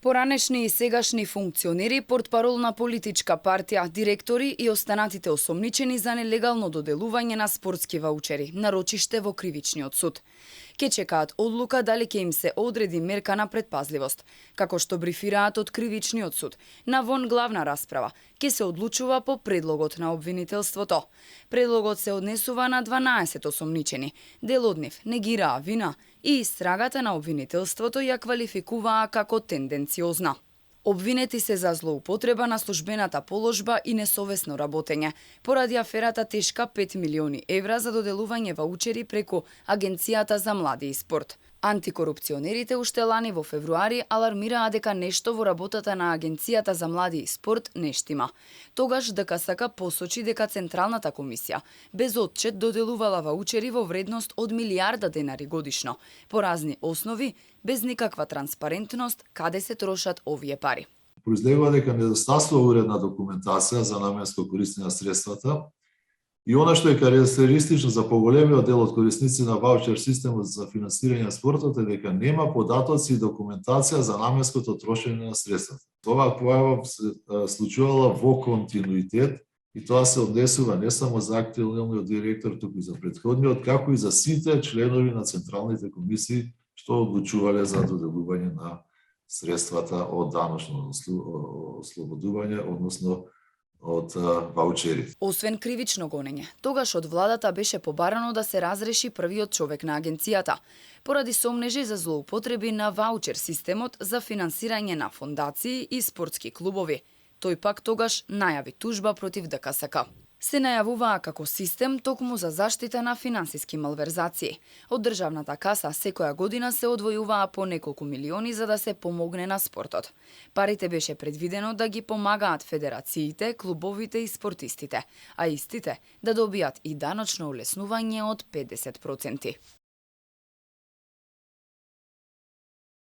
Поранешни и сегашни функционери, портпарол на политичка партија, директори и останатите осомничени за нелегално доделување на спортски ваучери на рочиште во Кривичниот суд. Ке чекаат одлука дали ќе им се одреди мерка на предпазливост. Како што брифираат од Кривичниот суд, навон главна расправа ќе се одлучува по предлогот на обвинителството. Предлогот се однесува на 12 осомничени. Дел од нив негираа вина и истрагата на обвинителството ја квалификуваа како тенденциозна. Обвинети се за злоупотреба на службената положба и несовесно работење, поради аферата тешка 5 милиони евра за доделување ваучери преку Агенцијата за млади и спорт. Антикорупционерите уште лани во февруари алармираа дека нешто во работата на Агенцијата за млади и спорт не штима. Тогаш ДКСК посочи дека Централната комисија без отчет доделувала ваучери во вредност од милијарда денари годишно, по разни основи, без никаква транспарентност каде се трошат овие пари. Произлегува дека недостасува уредна документација за наменско користење на средствата и она што е карактеристично за поголемиот дел од корисници на ваучер системот за финансирање на спортот е дека нема податоци и документација за наменското трошење на средствата. Оваа појава се случувала во континуитет и тоа се однесува не само за актуелниот директор, туку и за претходниот, како и за сите членови на централните комисии што одлучувале за доделување на средствата од даночно ослободување, односно од ваучерите. Освен кривично гонење, тогаш од владата беше побарано да се разреши првиот човек на агенцијата, поради сомнежи за злоупотреби на ваучер системот за финансирање на фондации и спортски клубови. Тој пак тогаш најави тужба против ДКСК. Се најавуваа како систем токму за заштита на финансиски малверзации. Од државната каса секоја година се одвојуваа по неколку милиони за да се помогне на спортот. Парите беше предвидено да ги помагаат федерациите, клубовите и спортистите, а истите да добијат и даночно улеснување од 50%.